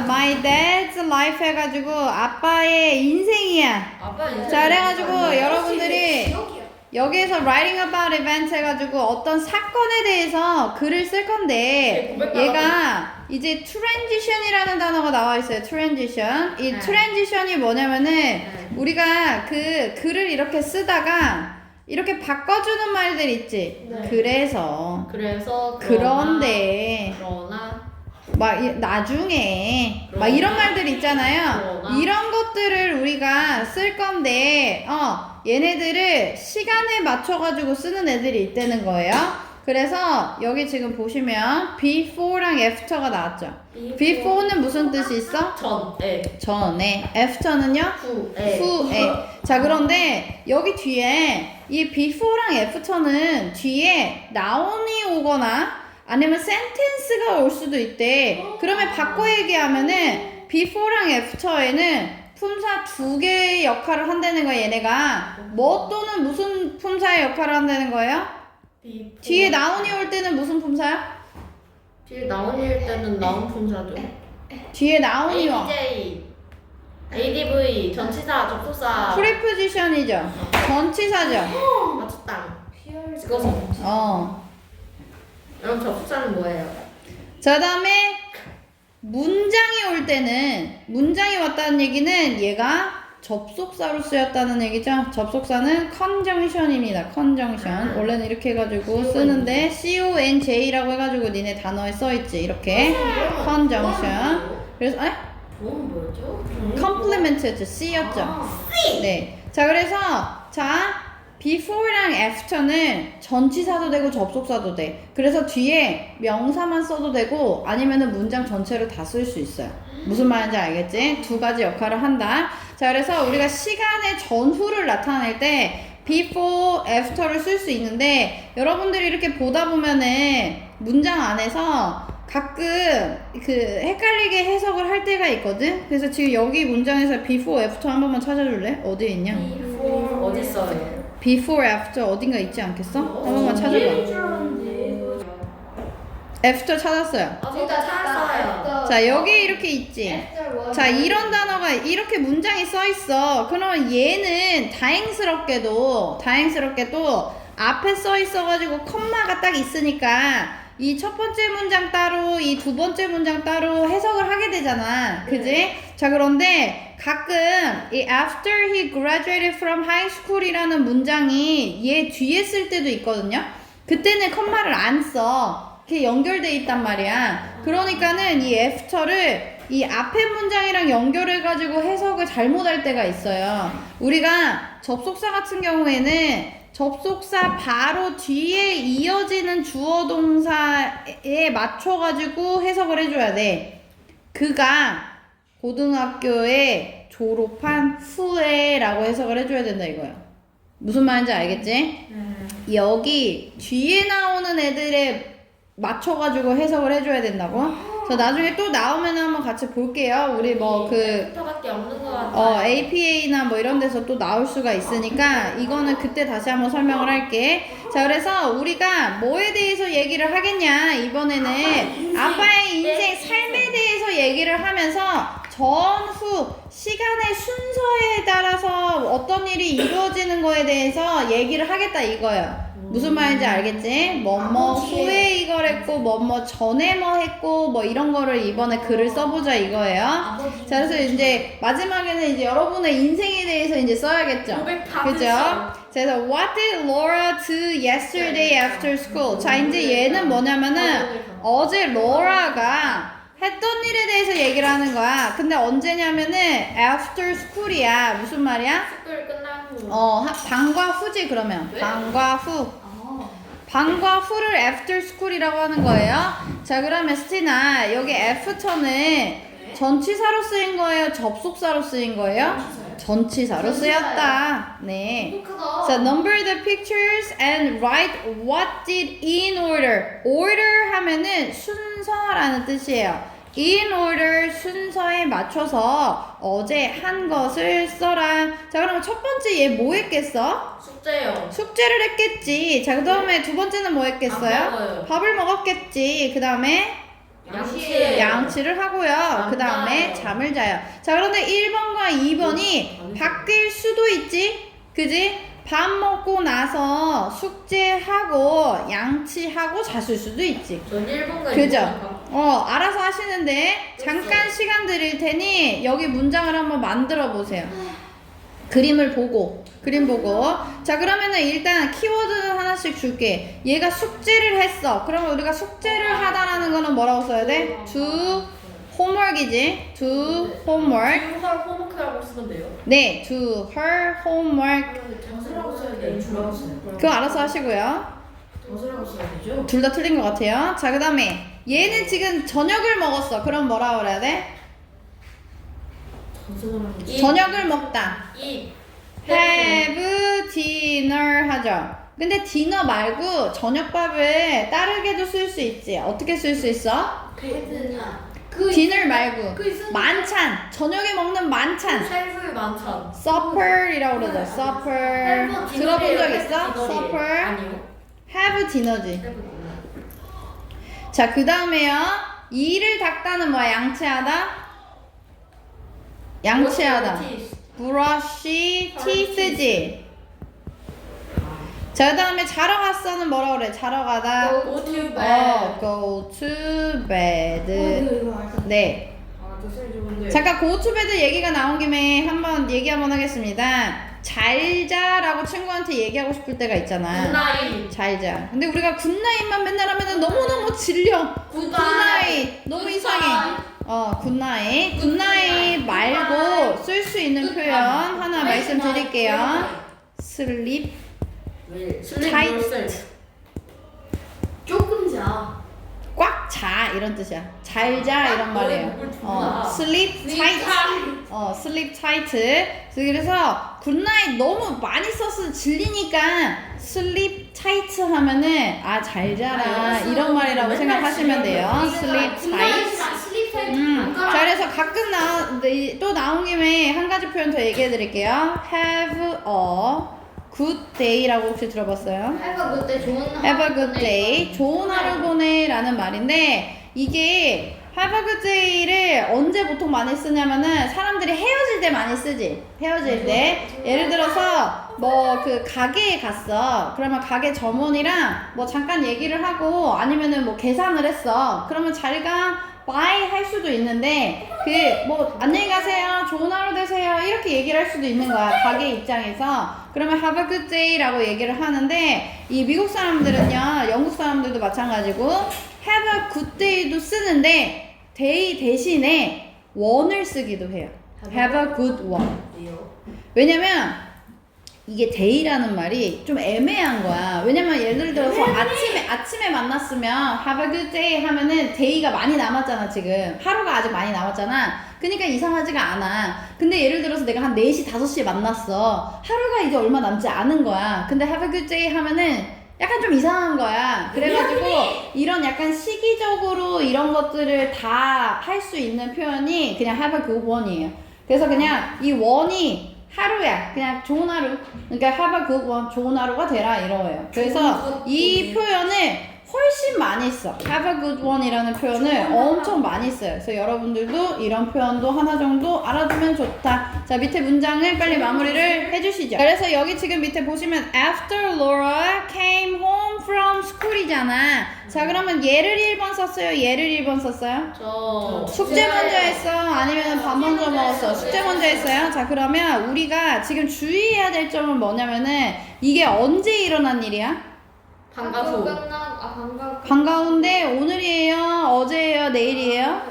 my dad's life 해가지고 아빠의 인생이야. 아빠 인생. 자, 그래가지고 여러분들이 여기에서 writing about event 해가지고 어떤 사건에 대해서 글을 쓸 건데 얘가 이제 transition이라는 단어가 나와 있어요. transition. 이 transition이 뭐냐면은 우리가 그 글을 이렇게 쓰다가 이렇게 바꿔주는 말들 있지. 그래서 그런데 막 나중에 막 이런 말들 있잖아요. 이런 것들을 우리가 쓸 건데 얘네들을 시간에 맞춰가지고 쓰는 애들이 있다는 거예요. 그래서 여기 지금 보시면 before랑 after가 나왔죠. before는 무슨 뜻이 있어? 전에. after는요? 후에. 자, 그런데 여기 뒤에 이 before랑 after는 뒤에 noun이 오거나 아니면 sentence가 올 수도 있대. 그러면 바꿔 얘기하면은 before랑 after에는 품사 두 개의 역할을 한다는 거야. 얘네가 뭐 또는 무슨 품사의 역할을 한다는 거예요? 뒤에 나운이 올 때는 무슨 품사야? 뒤에 나온이 올 때는 나온 품사죠. 뒤에 나운이 와. ADV 전치사 접속사. 프리포지션이죠. 전치사죠. 맞췄다. 찍어서. 그럼 접속사는 뭐예요? 자, 다음에 문장이 올 때는 문장이 왔다는 얘기는 얘가 접속사로 쓰였다는 얘기죠. 접속사는 conjunction입니다. conjunction. 원래는 이렇게 해가지고 쓰는데 conj라고 해가지고 니네 단어에 써있지. 이렇게 conjunction. 그래서 뭐였죠? complement였죠. C였죠. 네. 자, 그래서 before랑 after는 전치사도 되고 접속사도 돼. 그래서 뒤에 명사만 써도 되고 아니면은 문장 전체를 다 쓸 수 있어요. 무슨 말인지 알겠지? 두 가지 역할을 한다. 자, 그래서 우리가 시간의 전후를 나타낼 때 before, after를 쓸 수 있는데 여러분들이 이렇게 보다 보면은 문장 안에서 가끔 헷갈리게 해석을 할 때가 있거든? 그래서 지금 여기 문장에서 before, after 한 번만 찾아줄래? 어디에 있냐? 어디 있어요? before, after 어딘가 있지 않겠어? 한 번만 찾아봐. after 찾았어요. 저도 찾았어요. 자, 여기 이렇게 있지. 자, 이런 단어가 이렇게 문장이 써 있어. 그러면 얘는 다행스럽게도 앞에 써 있어가지고 컴마가 딱 있으니까 이 첫 번째 문장 따로 이 두 번째 문장 따로 해석을 하게 되잖아. 그지? 자, 그런데 가끔 이 after he graduated from high school이라는 문장이 얘 뒤에 쓸 때도 있거든요. 그때는 컴마를 안 써. 이렇게 연결돼 있단 말이야. 그러니까는 이 after를 이 앞에 문장이랑 연결해가지고 해석을 잘못할 때가 있어요. 우리가 접속사 같은 경우에는 접속사 바로 뒤에 이어지는 주어 동사에 맞춰가지고 해석을 해줘야 돼. 그가 고등학교에 졸업한 후에 라고 해석을 해줘야 된다 이거야. 무슨 말인지 알겠지? 여기 뒤에 나오는 애들에 맞춰가지고 해석을 해줘야 된다고. 자, 나중에 또 나오면 한번 같이 볼게요. 우리 밖에 없는 것 같아요. APA나 뭐 이런 데서 또 나올 수가 있으니까 이거는 그때 다시 한번 설명을 할게. 자, 그래서 우리가 뭐에 대해서 얘기를 하겠냐 이번에는 아빠의 인생 삶에 대해서 얘기를 하면서 전후 시간의 순서에 따라서 어떤 일이 이루어지는 거에 대해서 얘기를 하겠다 이거예요. 무슨 말인지 알겠지? 뭐뭐 후에 이걸 했고 뭐뭐 전에 뭐 했고 뭐 이런 거를 이번에 글을 써보자 이거예요. 자, 그래서 이제 마지막에는 이제 여러분의 인생에 대해서 이제 써야겠죠. 그죠? 그래서 what did Laura do yesterday after school? 자, 이제 얘는 뭐냐면은 어제 로라가 했던 일에 대해서 얘기를 하는 거야. 근데 언제냐면은 after school이야. 무슨 말이야? 스쿨 끝난 후. 방과 후지 그러면. 왜? 방과 후. 방과 후를 after school이라고 하는 거예요. 자, 그러면 스티나 여기 after는 전치사로 쓰인 거예요? 접속사로 쓰인 거예요? 전치사로 쓰였다. 네. 자, number the pictures and write what did in order. order 하면은 순서라는 뜻이에요. in order 순서에 맞춰서 어제 한 것을 써라. 자, 그러면 첫 번째 얘 뭐 했겠어? 숙제요. 숙제를 했겠지. 자, 그 다음에 두 번째는 뭐 했겠어요? 안 먹어요. 밥을 먹었겠지. 그 다음에 양치를 하고요. 그 다음에 잠을 자요. 자, 그런데 1번과 2번이 바뀔 수도 있지? 그지? 밥 먹고 나서 숙제하고 양치하고 잤을 수도 있지. 전 1번과 그죠? 알아서 하시는데 잠깐 시간 드릴 테니 여기 문장을 한번 만들어 보세요. 그림 보고. 자, 그러면은 일단 키워드는 하나씩 줄게. 얘가 숙제를 했어. 그러면 우리가 숙제를 하다라는 거는 뭐라고 써야 돼? do homework이지. do homework. 홈워크라고 쓰면 돼요. 네, do her homework. 정수라고 써야 돼요. 주라고 써야 돼요. 그거 알아서 하시고요. 정수라고 써야 되죠? 둘 다 틀린 것 같아요. 자, 그 다음에 얘는 지금 저녁을 먹었어. 그럼 뭐라고 그래야 돼? 저녁을 먹다. have dinner 하죠. 근데 디너 말고 저녁밥을 다르게도 쓸 수 있지. 어떻게 쓸 수 있어? 디너 말고 만찬. 저녁에 먹는 만찬. 셀프의 만찬. supper이라고 그러죠. supper. 들어본 적 있어? supper. 아니요. have dinner지. 자, 그 다음에요. 이를 닦다는 뭐야? 양치하다? 양치하다. brush teeth지. 자, 그 다음에 자러 갔어는 뭐라 그래? 자러 가다. Go to bed. go to bed. 네. 좋은데. 잠깐 go to bed 얘기가 나온 김에 한번 얘기 한번 하겠습니다. 잘 자라고 친구한테 얘기하고 싶을 때가 있잖아. 굿나잇. 잘 자. 근데 우리가 굿나잇만 맨날 하면은 너무너무 질려. 굿나잇. 너무 이상해. 굿나잇. 굿나잇 말고 쓸 수 있는 표현 하나 말씀드릴게요. sleep tight. 조금 자. 꽉 자 이런 뜻이야. 잘 자 이런 말이에요. sleep tight. sleep tight. 그래서 굿나잇 너무 많이 써서 질리니까 sleep tight 하면은 잘 자라 이런 말이라고 생각하시면 돼요. sleep tight. 자, 그래서 가끔 또 나온 김에 한 가지 표현 더 얘기해 드릴게요. have a good day라고 혹시 들어봤어요? have a good day. 좋은 하루 보내라는 말인데 이게 have a good day를 언제 보통 많이 쓰냐면은 사람들이 헤어질 때 많이 쓰지. 헤어질 때. 예를 들어서 뭐 그 가게에 갔어. 그러면 가게 점원이랑 뭐 잠깐 얘기를 하고 아니면은 뭐 계산을 했어. 그러면 잘 가. bye 할 수도 있는데 뭐 안녕히 가세요. 좋은 하루 되세요. 이렇게 얘기를 할 수도 있는 거야. 가게 입장에서. 그러면 have a good day라고 얘기를 하는데 이 미국 사람들은요. 영국 사람들도 마찬가지고 have a good day도 쓰는데 day 대신에 one을 쓰기도 해요. have a good one. 왜냐면 이게 day라는 말이 좀 애매한 거야. 왜냐면 예를 들어서 아침에 만났으면 have a good day 하면은 day가 많이 남았잖아. 지금 하루가 아직 많이 남았잖아. 그러니까 이상하지가 않아. 근데 예를 들어서 내가 한 4시 5시에 만났어. 하루가 이제 얼마 남지 않은 거야. 근데 have a good day 하면은 약간 좀 이상한 거야. 그래가지고 이런 약간 시기적으로 이런 것들을 다 할 수 있는 표현이 그냥 have a good one이에요. 그래서 그냥 이 one이 하루야. 그냥 좋은 하루. 그러니까 have a good one. 좋은 하루가 되라 이러예요. 그래서 이 표현을 훨씬 많이 써. have a good one 이라는 표현을 엄청 많이 써요. 그래서 여러분들도 이런 표현도 하나 정도 알아두면 좋다. 자, 밑에 문장을 빨리 마무리를 해주시죠. 그래서 여기 지금 밑에 보시면 after Laura came home from school이잖아. 자, 그러면 얘를 1번 썼어요? 얘를 1번 썼어요? 저 숙제 먼저 했어? 아니면 밥 먼저 먹었어? 숙제 먼저 했어요? 자, 그러면 우리가 지금 주의해야 될 점은 뭐냐면은 이게 언제 일어난 일이야? 방과후. 방과후인데 오늘이에요? 어제예요? 내일이에요?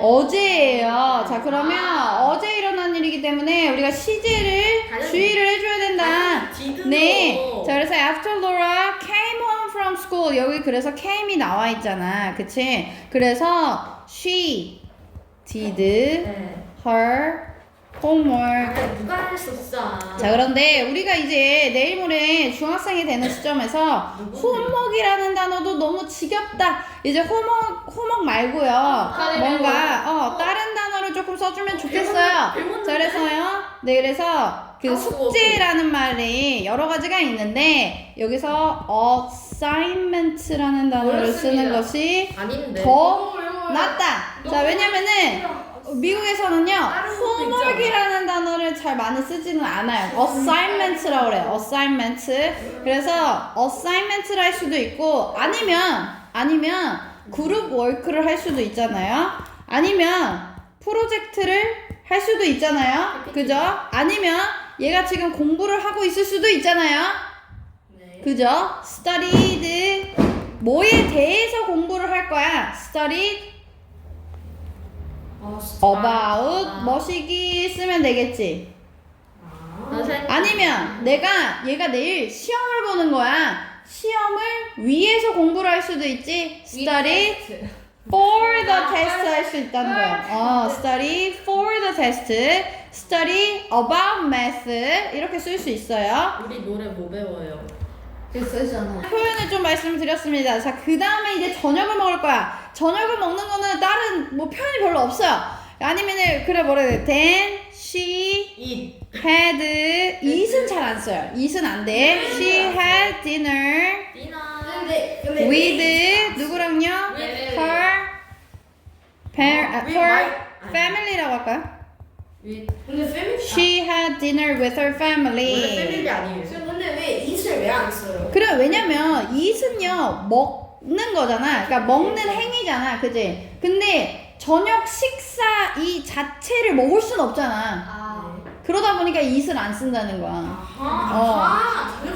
어제예요. 자, 그러면 어제 일어난 일이기 때문에 우리가 시제를 주의를 해줘야 된다. 네. 자, 그래서 after Laura came home from school 여기 그래서 came이 나와 있잖아. 그치? 그래서 she did her homework. 누가 했었어? 자, 그런데 우리가 이제 내일 모레 중학생이 되는 시점에서 homework이라는 단어도 너무 지겹다. 이제 homework 말고요. 뭔가 다른 단어를 조금 써주면 좋겠어요. 자, 그래서요. 네, 그래서 그 숙제라는 말이 여러 가지가 있는데 여기서 assignment라는 단어를 쓰는 것이 아닌데. 더 낫다. 자, 왜냐면은 미국에서는요 homework이라는 단어를 잘 많이 쓰지는 않아요. assignment라고 그래요. assignment. 그래서 assignment를 할 수도 있고 아니면 그룹 워크를 할 수도 있잖아요. 아니면 프로젝트를 할 수도 있잖아요. 그죠? 아니면 얘가 지금 공부를 하고 있을 수도 있잖아요. 네. 그죠? studied 뭐에 대해서 공부를 할 거야? studied about 뭐시기 쓰면 되겠지. 아니면 얘가 내일 시험을 보는 거야. 시험을 위해서 공부를 할 수도 있지. study for the test 할 수 있다는 거야. study for the test, study about math 이렇게 쓸 수 있어요. 우리 노래 뭐 배워요? 됐어잖아. 표현을 좀 말씀드렸습니다. 자, 그 다음에 이제 저녁을 먹을 거야. 저녁을 먹는 거는 다른 뭐 표현이 별로 없어요. 아니면은 그래 뭐라 해야 돼? Then she eat. had eat은 잘 안 써요. eat은 안 돼. She had dinner 디너. with 누구랑요? With her family라고 할까요? 근데 패밀리. She had dinner with her 원래 family. 패밀리 아니에요. 근데 왜 이슬 왜 안 써요? 그래, 왜냐면 eat은요 먹는 거잖아. 그러니까 먹는 행위잖아, 그지? 근데 저녁 식사 이 자체를 먹을 순 없잖아. 그러다 보니까 eat을 안 쓴다는 거야.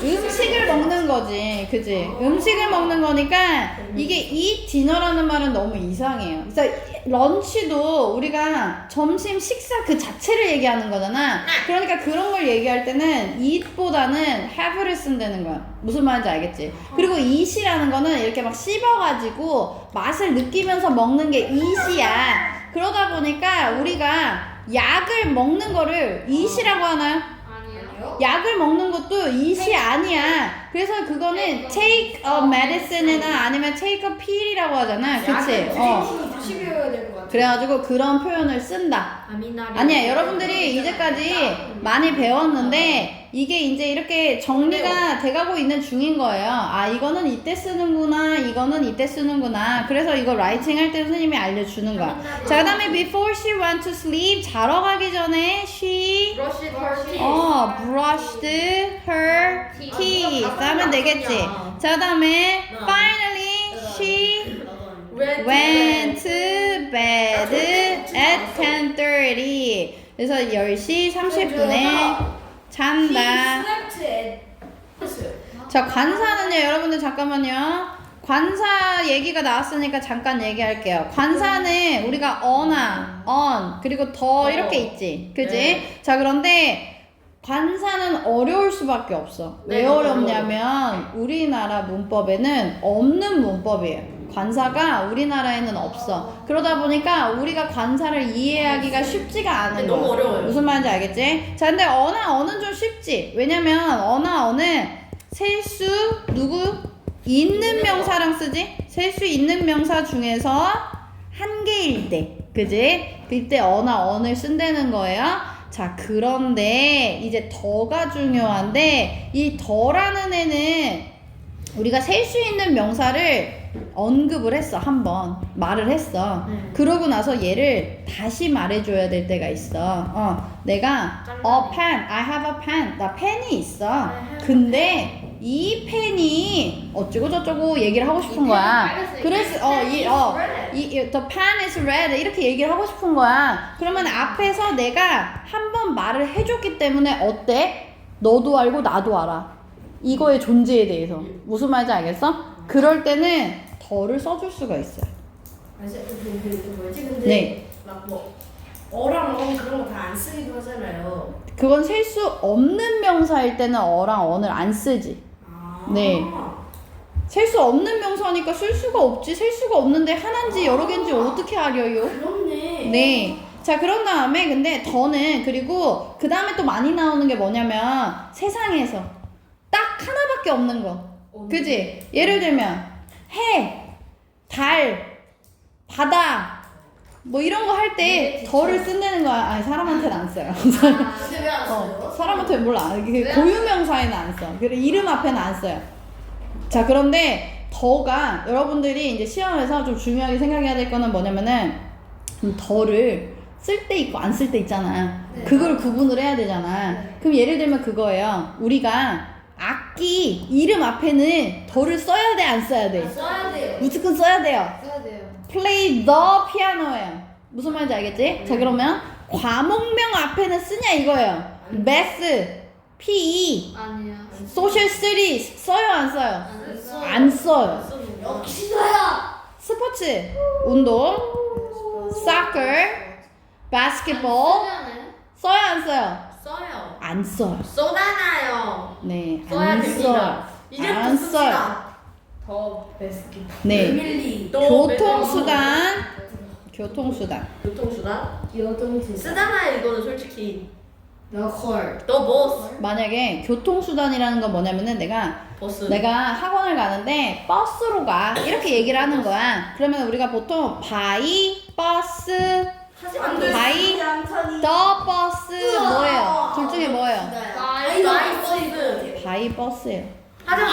음식을 먹는 거지, 그지? 음식을 먹는 거니까 이게 eat dinner라는 말은 너무 이상해요. 그래서 런치도 우리가 점심 식사 그 자체를 얘기하는 거잖아. 그러니까 그런 걸 얘기할 때는 eat보다는 have를 쓴다는 거야. 무슨 말인지 알겠지? 그리고 eat이라는 거는 이렇게 막 씹어가지고 맛을 느끼면서 먹는 게 eat이야. 그러다 보니까 우리가 약을 먹는 거를 eat이라고 하나요? 아니요. 약을 먹는 것도 eat이 아니야. 그래서 그거는 take a medicine이나 아니면 take a pill이라고 하잖아. 그치? 다시 배워야 될 것 같아. 그래가지고 그런 표현을 쓴다. 아니야, 여러분들이 이제까지 많이 배웠는데 이게 이제 이렇게 정리가 돼가고 있는 중인 거예요. 아, 이거는 이때 쓰는구나, 이거는 이때 쓰는구나. 그래서 이거 라이팅 할 때 선생님이 알려주는 거야. 자, 그 다음에 before she went to sleep, 자러 가기 전에 she brushed her teeth 하면 되겠지. 자, 그 다음에 finally she went to bed at 10:30. 그래서 10시 30분에 잔다. 자, 관사는요, 여러분들 잠깐만요. 관사 얘기가 나왔으니까 잠깐 얘기할게요. 관사는 우리가 어나, on, 그리고 더 이렇게 있지. 그지? 네. 자, 그런데 관사는 어려울 수밖에 없어. 왜 네, 어렵냐면 우리나라 문법에는 없는 문법이에요. 관사가 우리나라에는 없어. 그러다 보니까 우리가 관사를 이해하기가 쉽지가 않은 거야. 너무 어려워요. 무슨 말인지 알겠지? 자, 근데 어나 어는 좀 쉽지. 왜냐면 어나 어는 셀 수 누구 있는 명사랑 쓰지? 셀 수 있는 명사 중에서 한 개일 때, 그지? 그때 어나 언을 쓴다는 거예요. 자, 그런데 이제 더가 중요한데 이 더라는 애는 우리가 셀 수 있는 명사를 언급을 했어. 한번 말을 했어. 그러고 나서 얘를 다시 말해줘야 될 때가 있어. 내가 a pen, I have a pen. 나 펜이 있어. 근데 이 펜이 어쩌고 저쩌고 얘기를 하고 싶은 거야. 그래서 the pen is red 이렇게 얘기를 하고 싶은 거야. 그러면 앞에서 내가 한번 말을 해줬기 때문에 어때? 너도 알고 나도 알아. 이거의 존재에 대해서. 무슨 말인지 알겠어? 그럴 때는 더를 써줄 수가 있어요. 뭐지? 근데 네. 막 뭐 어랑 어 그런 거 다 안 쓰기도 하잖아요. 그건 셀 수 없는 명사일 때는 어랑 언을 안 쓰지. 네. 셀 수 없는 명사니까 쓸 수가 없지. 셀 수가 없는데 하나인지 여러 개인지 어떻게 알려요? 그렇네. 네. 자, 그런 다음에 근데 더는 그리고 그 다음에 또 많이 나오는 게 뭐냐면 세상에서 딱 하나밖에 없는 거. 그지? 예를 들면 해, 달, 바다, 뭐 이런 거 할 때 더를 쓴다는 거야. 아니 사람한테는 안 써요. 근데 왜 안 써요? 사람한테는 몰라. 이게 고유명사에는 안 써. 그리고 이름 앞에는 안 써요. 자 그런데 더가 여러분들이 이제 시험에서 좀 중요하게 생각해야 될 거는 뭐냐면은 더를 쓸 때 있고 안 쓸 때 있잖아. 네. 그걸 구분을 해야 되잖아. 네. 그럼 예를 들면 그거예요. 우리가 악기 이름 앞에는 더를 써야 돼, 안 써야 돼? 써야 돼요. 무조건 써야 돼요. 써야 돼요. play the piano예요. 무슨 말인지 알겠지? 자 그러면 과목명 앞에는 쓰냐 이거예요. math, PE, 아니야. social studies 써요, 안 써요? 안 써. 안 써요. 역시 써야. 스포츠, 운동, soccer, basketball 써요, 안 써요? 써요. 안 써요. 쏘잖아요. 네, 써야 안 됩니다. 써요. 이제 안 또 써요. 씁시다. 더 베스트. 네, 에밀리. 교통수단, 교통수단. 교통수단? 여동생. 쓰잖아요 이거는 솔직히. 너콜. 너 버스. 만약에 교통수단이라는 건 뭐냐면은 버스. 내가 학원을 가는데 버스로 가 이렇게 얘기를 하는 거야. 그러면 우리가 보통 바이 버스, 하지만 바이 더 버스 뭐예요? 둘 중에 뭐예요? 바이 버스. 바이 버스예요. 하지만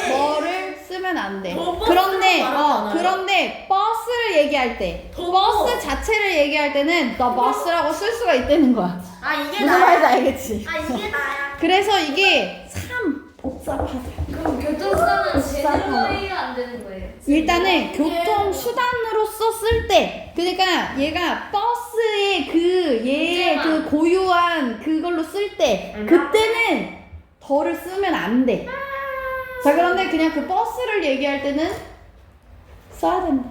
뭐를 쓰면 안 돼. 더 버스라고 그런데 말하잖아요. 그런데 버스를 얘기할 때 더 버스 버스. 자체를 얘기할 때는 the bus라고 쓸 수가 있다는 거야. 아 이게 무슨 말인지 나야. 알겠지? 아 이게 나야. 그래서 이게 참 복잡하다. 그럼 교통수단은 제대로 이해가 안 되는 거예요. 일단은 교통수단으로서 쓸 때, 그러니까 얘가 버스의 얘의 그 고유한 그걸로 쓸 때, 그때는 더를 쓰면 안 돼. 자, 그런데 그냥 그 버스를 얘기할 때는 써야 된다.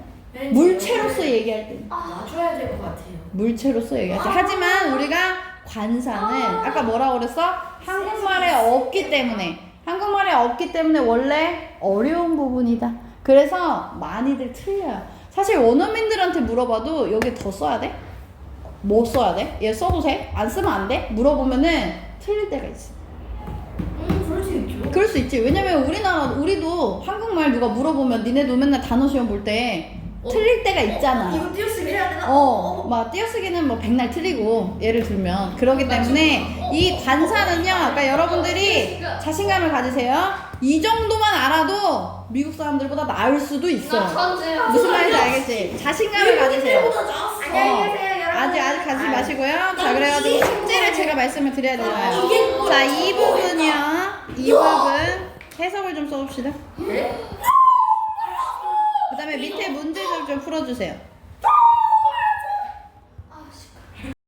물체로서 얘기할 때는. 놔줘야 될 것 같아요. 물체로서 얘기할 때. 하지만 우리가 관사는 아까 뭐라고 그랬어? 한국말에 없기 때문에. 한국말에 없기 때문에 원래 어려운 부분이다. 그래서 많이들 틀려요. 사실 원어민들한테 물어봐도 여기 더 써야 돼? 뭐 써야 돼? 얘 써도 돼? 안 쓰면 안 돼? 물어보면은 틀릴 때가 있어. 그럴 수 있죠. 그럴 수 있지. 왜냐면 우리도 한국말 누가 물어보면 니네도 맨날 단어 시험 볼 때 틀릴 때가 있잖아. 이거 띄어쓰기 해야 되나? 막 띄어쓰기는 뭐 백날 틀리고 예를 들면 그러기 때문에 이 관사는요, 아까 여러분들이 자신감을 가지세요. 이 정도만 알아도 미국 사람들보다 나을 수도 있어요. 천재야. 무슨 말인지 알겠지? 자신감을 가지세요. 안녕히 계세요 여러분. 아직 가지 마시고요. 자, 그래가지고 숙제를 제가 말씀을 드려야 되나요? 자, 이 부분이요. 이 부분 해석을 좀 써봅시다. 네? 그 다음에 밑에 문제들 좀 풀어주세요.